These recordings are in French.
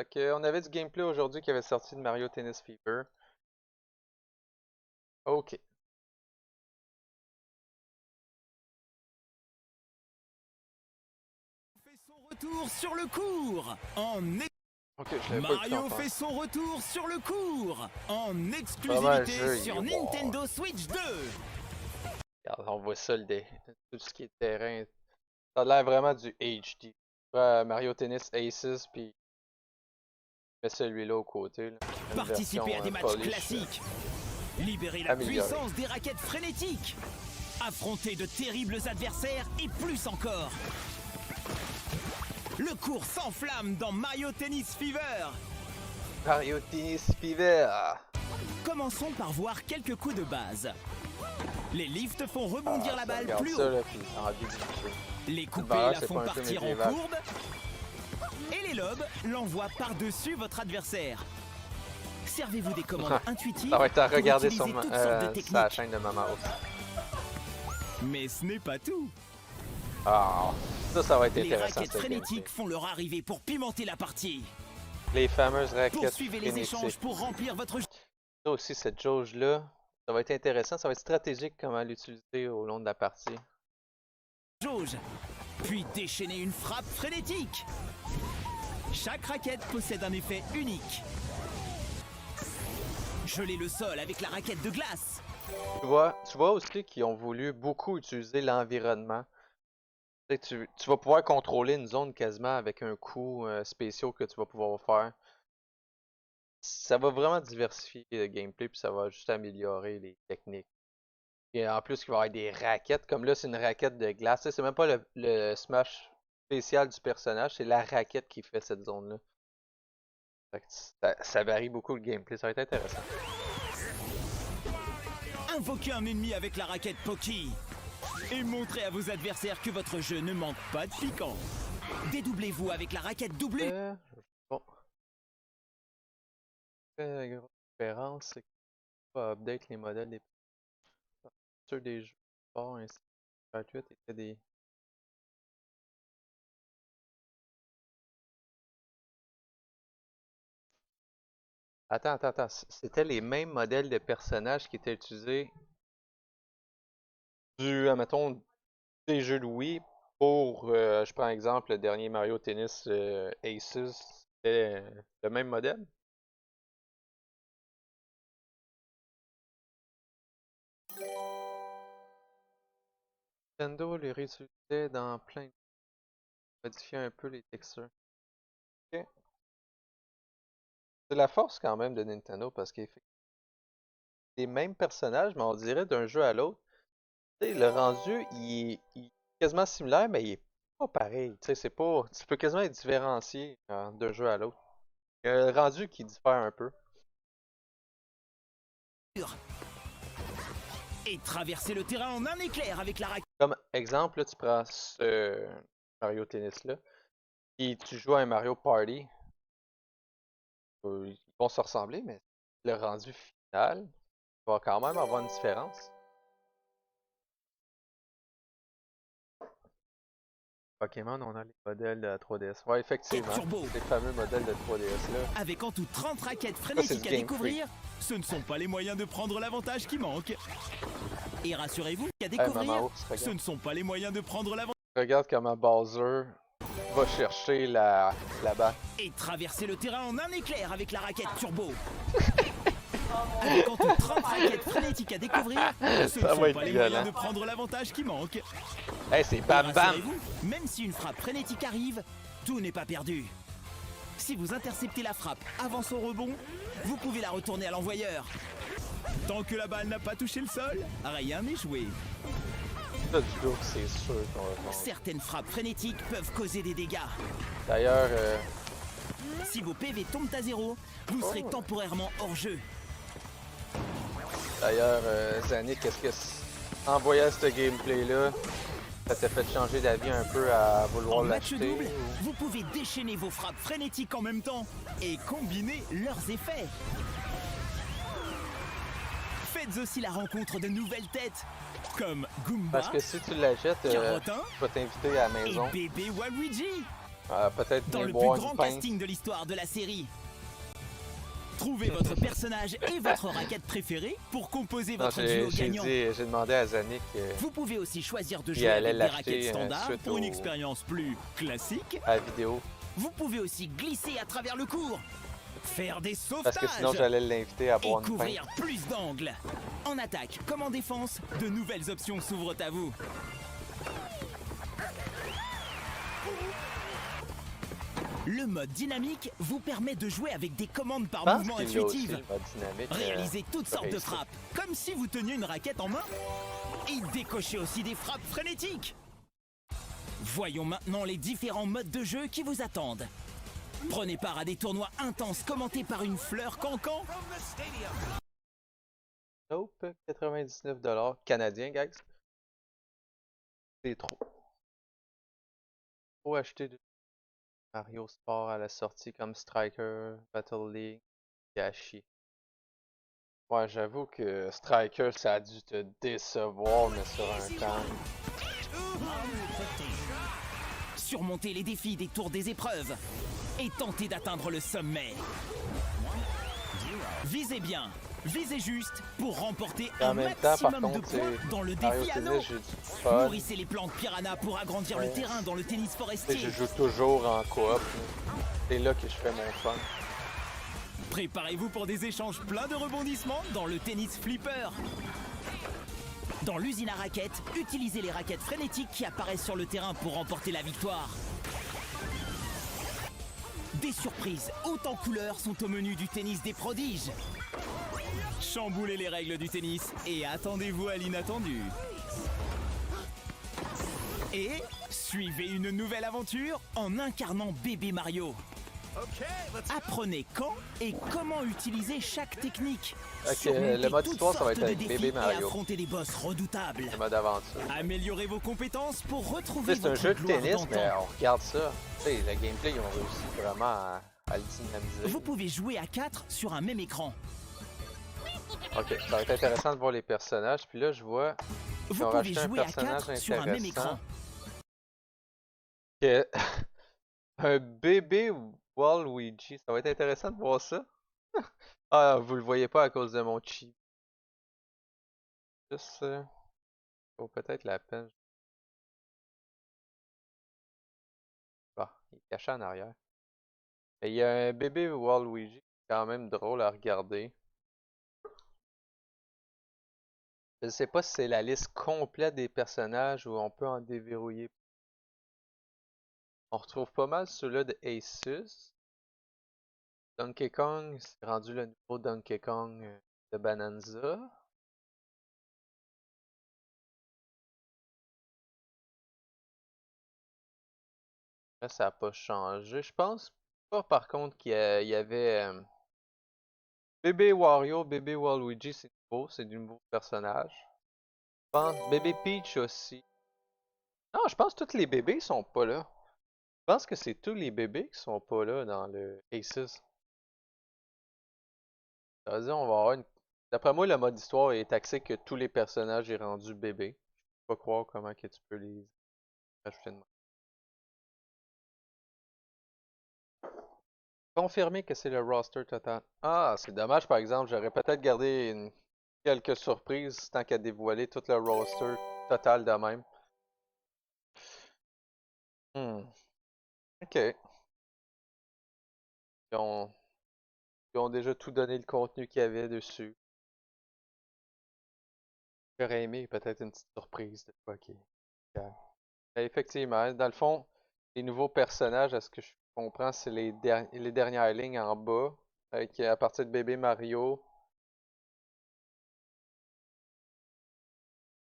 Fait que, on avait du gameplay aujourd'hui qui avait sorti de Mario Tennis Fever. Ok. Fait son retour sur le court Ok, je l'avais pas écouté Mario encore. fait son retour sur le court en Vraiment, exclusivité le jeu, sur il est wow. Nintendo Switch 2. Regarde, on voit ça, tout ce qui est terrain. Ça a l'air vraiment du HD. Mario Tennis Aces, puis mets celui-là au côté. Là. Une Participez à des matchs polish, classiques. Libérez la améliorée. puissance des raquettes frénétiques. Affrontez de terribles adversaires et plus encore. Le court s'enflamme dans Mario Tennis Fever. Mario Tennis Fever. Commençons par voir quelques coups de base. Les lifts font rebondir la balle regarde plus ça, haut. là, puis envie de toucher. Les coupés valeur, la c'est font pas un peu partir en médiéval. courbe. Et les lobes l'envoient par-dessus votre adversaire. Servez-vous des commandes intuitives Ça va être à pour regarder utiliser sur toutes sortes de sa techniques. chaîne de Mama House. Mais ce n'est pas tout. Ah, ça va être Les intéressant. raquettes ce frénétiques gameplay. font leur arrivée pour pimenter la partie. Les fameuses raquettes Poursuivez les échanges frénétiques. pour remplir votre Ça aussi, cette jauge-là, ça va être intéressant. Ça va être stratégique comment l'utiliser au long de la partie. jauge. Puis déchaînez une frappe frénétique. Chaque raquette possède un effet unique. Gelez le sol avec la raquette de glace. Tu vois aussi qu'ils ont voulu beaucoup utiliser l'environnement. Tu vas pouvoir contrôler une zone quasiment avec un coup spécial que tu vas pouvoir faire. Ça va vraiment diversifier le gameplay puis ça va juste améliorer les techniques. Et en plus, il va y avoir des raquettes. Comme là, c'est une raquette de glace. C'est même pas le smash spécial du personnage, c'est la raquette qui fait cette zone-là. Fait que ça varie beaucoup le gameplay, ça va être intéressant. Invoquez un ennemi avec la raquette Poki. Et montrez à vos adversaires que votre jeu ne manque pas de piquant. Dédoublez-vous avec la raquette doublée. Bon. La grosse différence, c'est qu'on va update les modèles des ceux des jeux forts ainsi que gratuits étaient des. Attends. C'était les mêmes modèles de personnages qui étaient utilisés mettons, des jeux de Wii pour, je prends exemple, le dernier Mario Tennis Aces. C'était le même modèle? Nintendo les réutilisait dans plein de modifier un peu les textures. Ok. C'est la force quand même de Nintendo parce qu'il fait les mêmes personnages, mais on dirait d'un jeu à l'autre. Tu sais, le rendu, il est quasiment similaire, mais il est pas pareil. Tu sais, c'est pas. Tu peux quasiment être différencié d'un jeu à l'autre. Il y a un rendu qui diffère un peu. Et traversez le terrain en un éclair avec la raquette. Comme exemple, là, tu prends ce Mario Tennis là, et tu joues à un Mario Party. Ils vont se ressembler, mais le rendu final va quand même avoir une différence. Pokémon, on a les modèles de la 3DS. Ouais, effectivement. Turbo. Les fameux modèles de 3DS là. Avec en tout 30 raquettes Ça, c'est frénétiques du à Game découvrir, ce ne sont pas les moyens de prendre l'avantage qui manquent. Et rassurez-vous qu'à Hey, découvrir, Maman Ours, ce ne sont pas les moyens de prendre l'avantage. regarde comment Bowser va chercher la balle. Et traverser le terrain en un éclair avec la raquette Turbo. Avec en tout 30 raquettes frénétiques à découvrir, ce ne Ça va sont être pas les violent. moyens de prendre l'avantage qui manque. Hey, c'est Et bam bam! rassurez-vous, même si une frappe frénétique arrive, tout n'est pas perdu. Si vous interceptez la frappe avant son rebond, vous pouvez la retourner à l'envoyeur. Tant que la balle n'a pas touché le sol, rien n'est joué. Ça, du coup, c'est sûr qu'on va prendre. Certaines frappes frénétiques peuvent causer des dégâts. D'ailleurs, Si vos PV tombent à zéro, vous serez temporairement hors jeu. Zanik, est-ce que en voyant ce gameplay-là, ça t'a fait changer d'avis un peu à vouloir En match l'acheter? double, vous pouvez déchaîner vos frappes frénétiques en même temps et combiner leurs effets. Faites aussi la rencontre de nouvelles têtes, comme Goomba Parce que si tu l'achètes, Carotin je vais t'inviter à la et maison. Bébé Waluigi. Peut-être Dans bien le plus boire grand une pinte. casting de l'histoire de la série. Trouvez votre personnage et votre raquette préférée pour composer Non, votre duo gagnant. j'ai demandé à Zanik Vous pouvez aussi choisir de Il jouer allait avec des l'acheter, raquettes standards suite pour une au- expérience plus classique. à la vidéo. Vous pouvez aussi glisser à travers le cours, faire des sauvetages Parce que sinon, j'allais l'inviter à et boire une pinte. couvrir plus d'angles. En attaque comme en défense, de nouvelles options s'ouvrent à vous. Le mode dynamique vous permet de jouer avec des commandes par Je pense mouvement qu'il y a aussi intuitives. le mode dynamique. Réalisez toutes sortes de réussi. frappes, comme si vous teniez une raquette en main. Et décochez aussi des frappes frénétiques. Voyons maintenant les différents modes de jeu qui vous attendent. Prenez part à des tournois intenses commentés par une fleur cancan. Nope, 99$ canadien, guys. C'est trop. Faut acheter du Mario Sport à la sortie comme Striker, Battle League, Gachi. Ouais, j'avoue que Striker, ça a dû te décevoir, mais sur un temps. Surmontez les défis des tours des épreuves et tentez d'atteindre le sommet. Visez bien, visez juste pour remporter Et en un même temps, par maximum de contre, points c'est dans le Mario défi anneau. Tennis, j'ai du fun. Nourrissez les plantes piranha pour agrandir le Ouais. terrain dans le tennis Tu sais, forestier. je joue toujours en coop. là. C'est là que je fais mon fun. Préparez-vous pour des échanges pleins de rebondissements dans le tennis flipper. Dans l'usine à raquettes, utilisez les raquettes frénétiques qui apparaissent sur le terrain pour remporter la victoire. Des surprises hautes en couleurs sont au menu du tennis des prodiges. Chamboulez les règles du tennis et attendez-vous à l'inattendu. Et suivez une nouvelle aventure en incarnant bébé Mario. Apprenez quand et comment utiliser chaque technique. Ok, Surmontez le mode toutes histoire, ça va sortes être de avec défis bébé et Mario. affronter des boss redoutables. Le mode aventure. Améliorez vos compétences pour Tu retrouver sais, c'est un votre jeu de gloire tennis, d'antan. mais on regarde ça. Tu sais, le gameplay, ils ont réussi vraiment à le dynamiser. Vous pouvez jouer à 4 sur un même écran. Ok, ça va être intéressant de voir les personnages. Puis là, je vois Vous qu'ils ont pouvez rajouté un jouer à personnage 4 sur un même intéressant. écran. Que- un bébé Waluigi. Ça va être intéressant de voir ça. Ah, vous le voyez pas à cause de mon chi. Juste, vaut peut-être la peine. Bah, il est caché en arrière. Et il y a un bébé Waluigi, quand même drôle à regarder. Je sais pas si c'est la liste complète des personnages ou on peut en déverrouiller. On retrouve pas mal ceux-là de Asus. Donkey Kong, c'est rendu le nouveau Donkey Kong de Bonanza. Là, ça a pas changé. Je pense pas par contre qu'il y avait Bébé Wario, Bébé Waluigi, c'est nouveau, c'est du nouveau personnage. Je pense Bébé Peach aussi. Non, je pense que tous les bébés sont pas là. Je pense que c'est tous les bébés qui sont pas là dans le Aces. Ça veut dire on va avoir une. D'après moi, le mode histoire est axé que tous les personnages est rendu bébé. Je peux pas croire comment que tu peux les rajouter de même. Confirmer que c'est le roster total. Ah, c'est dommage par exemple, j'aurais peut-être gardé quelques surprises tant qu'à dévoiler tout le roster total de même. Hmm. Ok. Ils ont, ils ont déjà tout donné le contenu qu'il y avait dessus. J'aurais aimé peut-être une petite surprise de quoi qui. Mais effectivement, dans le fond, les nouveaux personnages, à ce que je comprends, c'est les dernières lignes en bas. Avec, à partir de bébé Mario.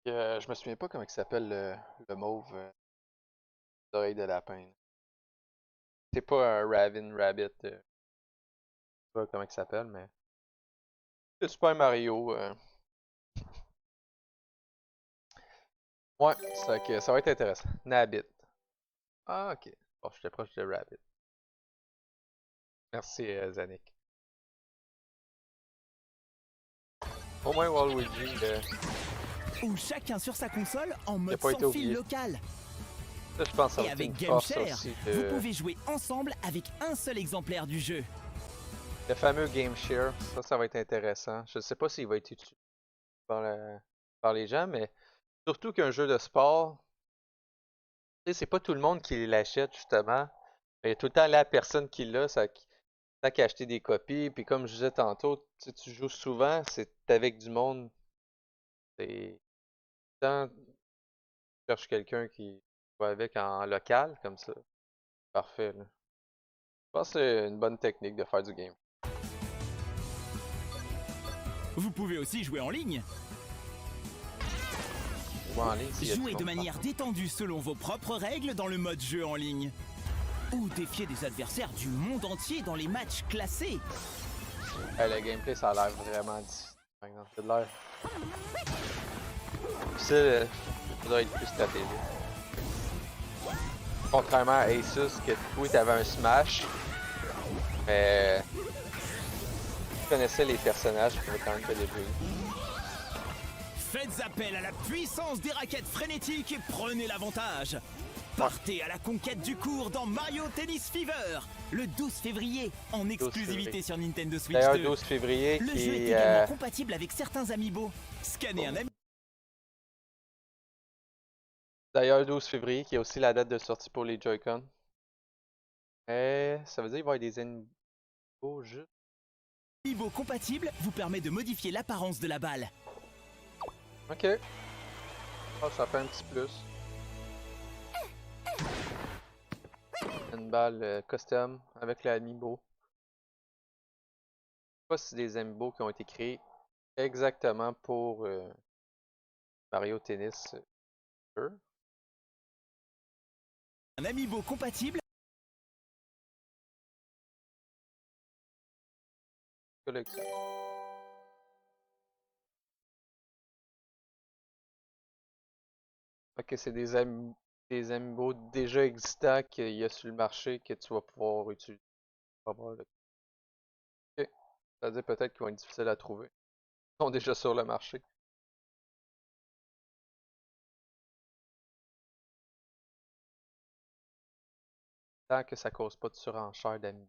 Je me souviens pas comment il s'appelle le mauve d'oreille de lapin. C'est pas un Ravin Rabbit. Je sais pas comment il s'appelle, mais. C'est Super Mario. Ouais, ça va être intéressant. Nabbit. Ah, ok. Bon, j'étais proche de Rabbit. Merci, Zanik. Au moins, Waluigi. Ou chacun sur sa console en mode pas été sans fil oublié. local. Ça, je pense que ça Et va être avec une force GameShare, aussi. vous pouvez jouer ensemble avec un seul exemplaire du jeu. Le fameux Game Share, ça va être intéressant. Je ne sais pas s'il va être utilisé par les gens, mais surtout qu'un jeu de sport, tu sais, c'est pas tout le monde qui l'achète justement. Mais il y a tout le temps la personne qui l'a, ça qui a acheté des copies. Puis comme je disais tantôt, tu joues souvent, c'est avec du monde. C'est tant tu cherches quelqu'un qui joue avec en local comme ça. Parfait, là. Je pense que c'est une bonne technique de faire du game. Vous pouvez aussi jouer en ligne. Jouer en ligne, s'il y a du Jouez de monde. manière détendue selon vos propres règles dans le mode jeu en ligne. Ou défier des adversaires du monde entier dans les matchs classés. Le gameplay, ça a l'air vraiment difficile. Par exemple, c'est de l'air. Ça doit être plus stratégique. Contrairement à Asus, que oui, t'avais un smash, mais tu connaissais les personnages, tu pouvais quand même te débrouiller. Faites appel à la puissance des raquettes frénétiques et prenez l'avantage. Partez à la conquête du cours dans Mario Tennis Fever, le 12 février, en exclusivité sur Nintendo Switch D'ailleurs, 2. 12 février Le qui jeu est également compatible avec certains amiibo. Scannez un ami. D'ailleurs, 12 février qui est aussi la date de sortie pour les Joy-Con. Ça veut dire qu'il va y avoir des amiibo juste. Amiibo compatible vous permet de modifier l'apparence de la balle. Ok. Oh, ça fait un petit plus. Une balle custom avec l'amiibo. Je sais pas si c'est des amiibo qui ont été créés exactement pour Mario Tennis. Un amiibo compatible. Collection. Ok, c'est des amiibo déjà existants qu'il y a sur le marché que tu vas pouvoir utiliser. Ok. C'est-à-dire peut-être qu'ils vont être difficiles à trouver. Ils sont déjà sur le marché. Tant que ça cause pas de surenchère d'amis.